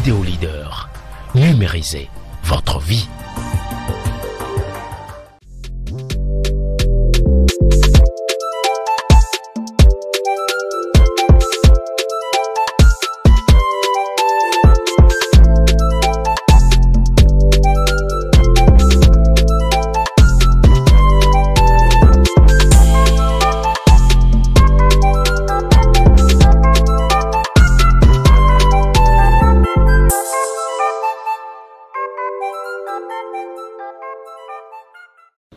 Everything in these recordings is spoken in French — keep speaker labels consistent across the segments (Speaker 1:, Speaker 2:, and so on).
Speaker 1: Vidéo Leader. Numérisez votre vie.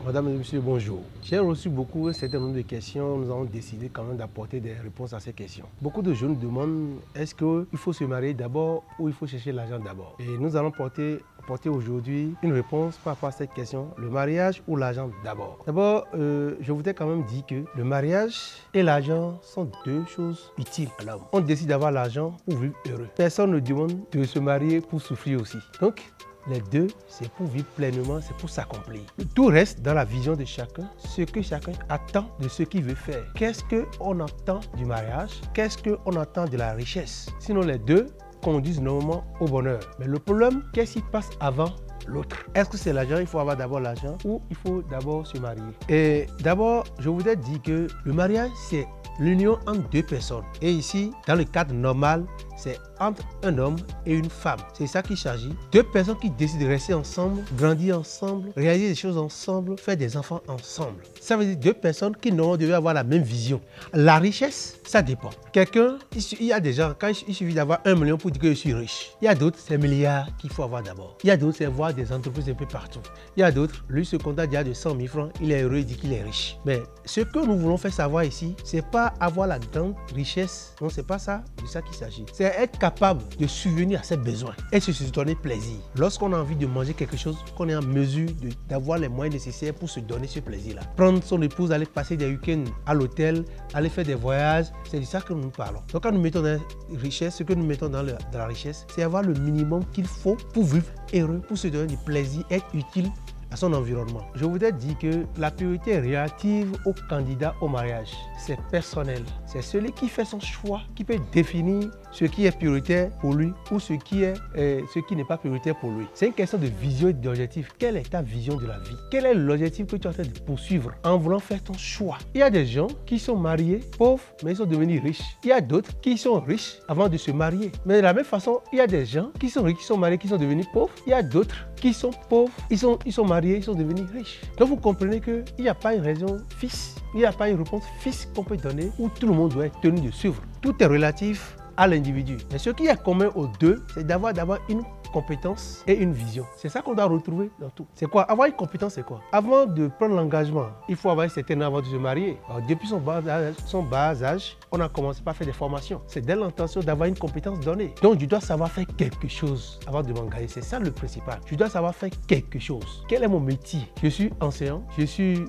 Speaker 2: Madame et monsieur, bonjour. J'ai reçu un certain nombre de questions. Nous avons décidé quand même d'apporter des réponses à ces questions. Beaucoup de jeunes demandent est-ce qu'il faut se marier d'abord ou il faut chercher l'argent d'abord. Et nous allons porter aujourd'hui une réponse par rapport à cette question, le mariage ou l'argent d'abord. D'abord, je voudrais quand même dire que le mariage et l'argent sont deux choses utiles à l'homme. On décide d'avoir l'argent pour vivre heureux. Personne ne demande de se marier pour souffrir aussi. Donc, les deux, c'est pour vivre pleinement, c'est pour s'accomplir. Tout reste dans la vision de chacun, ce que chacun attend de ce qu'il veut faire. Qu'est-ce qu'on attend du mariage? Qu'est-ce qu'on attend de la richesse? Sinon, les deux conduisent normalement au bonheur. Mais le problème, qu'est-ce qui passe avant l'autre? Est-ce que c'est l'argent? Il faut avoir d'abord l'argent ou il faut d'abord se marier? Et d'abord, je voudrais dire que le mariage, c'est l'union entre deux personnes. Et ici, dans le cadre normal, c'est entre un homme et une femme. C'est ça qu'il s'agit. Deux personnes qui décident de rester ensemble, grandir ensemble, réaliser des choses ensemble, faire des enfants ensemble. Ça veut dire deux personnes qui devaient avoir la même vision. La richesse, ça dépend. Quelqu'un, il y a des gens, quand il suffit d'avoir 1 million pour dire que je suis riche. Il y a d'autres, c'est milliards qu'il faut avoir d'abord. Il y a d'autres, c'est voir des entreprises un peu partout. Il y a d'autres, lui se contente déjà de 100 000 francs, il est heureux, il dit qu'il est riche. Mais ce que nous voulons faire savoir ici, c'est pas avoir la grande richesse. Non, c'est pas ça, de ça qu'il s'agit. C'est être capable de subvenir à ses besoins et se donner plaisir. Lorsqu'on a envie de manger quelque chose, qu'on est en mesure d'avoir les moyens nécessaires pour se donner ce plaisir-là. Prendre son épouse, aller passer des week-ends à l'hôtel, aller faire des voyages, c'est de ça que nous parlons. Donc quand nous mettons dans la richesse, ce que nous mettons dans la richesse, c'est avoir le minimum qu'il faut pour vivre heureux, pour se donner du plaisir, être utile à son environnement. Je voudrais dire que la priorité relative au candidat au mariage, c'est personnel. C'est celui qui fait son choix, qui peut définir ce qui est prioritaire pour lui ou ce qui n'est pas prioritaire pour lui. C'est une question de vision et d'objectif. Quelle est ta vision de la vie? Quel est l'objectif que tu es en train de poursuivre en voulant faire ton choix? Il y a des gens qui sont mariés, pauvres, mais ils sont devenus riches. Il y a d'autres qui sont riches avant de se marier. Mais de la même façon, il y a des gens qui sont riches, qui sont mariés, qui sont devenus pauvres. Il y a d'autres qui sont pauvres, ils sont mariés, ils sont devenus riches. Donc vous comprenez qu'il n'y a pas une raison fixe, il n'y a pas une réponse fixe qu'on peut donner où tout le monde doit être tenu de suivre. Tout est relatif à l'individu. Mais ce qui est commun aux deux, c'est d'avoir une compétence et une vision. C'est ça qu'on doit retrouver dans tout. C'est quoi? Avoir une compétence, c'est quoi? Avant de prendre l'engagement, il faut avoir un certain âge avant de se marier. Alors, depuis son bas âge, on a commencé par faire des formations. C'est dès l'intention d'avoir une compétence donnée. Donc, je dois savoir faire quelque chose avant de m'engager. C'est ça le principal. Je dois savoir faire quelque chose. Quel est mon métier? Je suis enseignant, je suis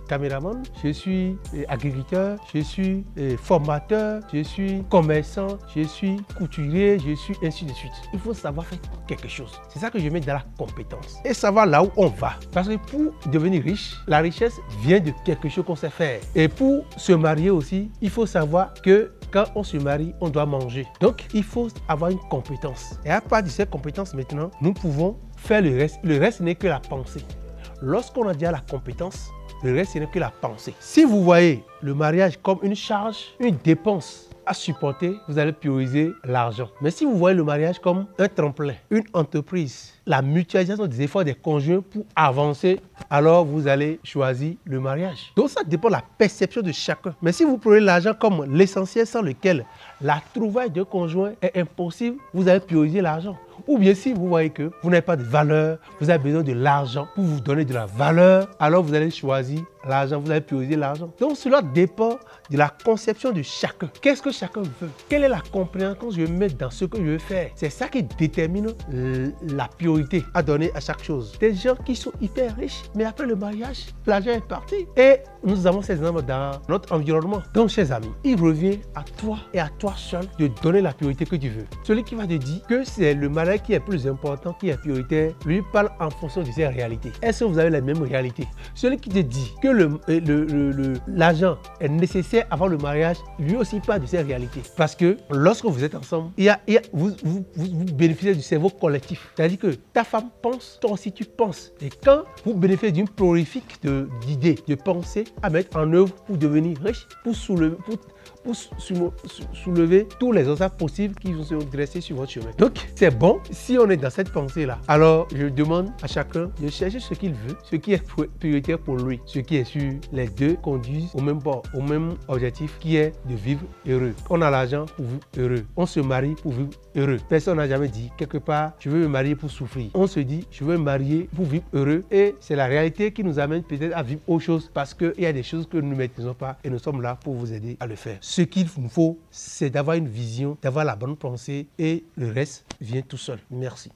Speaker 2: caméraman, je suis agriculteur, je suis formateur, je suis commerçant, je suis couturier, je suis ainsi de suite. Il faut savoir faire quelque chose. C'est ça que je mets dans la compétence. Et savoir là où on va. Parce que pour devenir riche, la richesse vient de quelque chose qu'on sait faire. Et pour se marier aussi, il faut savoir que quand on se marie, on doit manger. Donc, il faut avoir une compétence. Et à partir de cette compétence maintenant, nous pouvons faire le reste. Le reste n'est que la pensée. Lorsqu'on a déjà la compétence, le reste ce n'est que la pensée. Si vous voyez le mariage comme une charge, une dépense à supporter, vous allez prioriser l'argent. Mais si vous voyez le mariage comme un tremplin, une entreprise, la mutualisation des efforts des conjoints pour avancer, alors vous allez choisir le mariage. Donc ça dépend de la perception de chacun. Mais si vous prenez l'argent comme l'essentiel sans lequel la trouvaille de conjoint est impossible, vous allez prioriser l'argent. Ou bien si vous voyez que vous n'avez pas de valeur, vous avez besoin de l'argent pour vous donner de la valeur, alors vous allez choisir l'argent, vous allez prioriser l'argent. Donc cela dépend de la conception de chacun. Qu'est-ce que chacun veut? Quelle est la compréhension que je vais mettre dans ce que je veux faire? C'est ça qui détermine la priorité priorité à donner à chaque chose. Des gens qui sont hyper riches, mais après le mariage, l'argent est parti. Et nous avons ces exemples dans notre environnement. Donc, chers amis, il revient à toi et à toi seul de donner la priorité que tu veux. Celui qui va te dire que c'est le mariage qui est plus important, qui est prioritaire, lui parle en fonction de ses réalités. Est-ce que vous avez les mêmes réalités? Celui qui te dit que l'argent est nécessaire avant le mariage, lui aussi parle de ses réalités. Parce que lorsque vous êtes ensemble, vous bénéficiez du cerveau collectif. C'est-à-dire que ta femme pense, toi aussi tu penses. Et quand vous bénéficiez d'une prolifique d'idées, de pensées à mettre en œuvre pour devenir riche, pour soulever tous les obstacles possibles qui vous sont dressés sur votre chemin. Donc, c'est bon si on est dans cette pensée-là. Alors, je demande à chacun de chercher ce qu'il veut, ce qui est prioritaire pour lui, ce qui est sûr. Les deux conduisent au même bord, au même objectif qui est de vivre heureux. On a l'argent pour vivre heureux. On se marie pour vivre heureux. Personne n'a jamais dit quelque part, je veux me marier pour souffrir. On se dit, je veux me marier pour vivre heureux. Et c'est la réalité qui nous amène peut-être à vivre autre chose parce qu'il y a des choses que nous ne maîtrisons pas et nous sommes là pour vous aider à le faire. Ce qu'il nous faut, c'est d'avoir une vision, d'avoir la bonne pensée et le reste vient tout seul. Merci.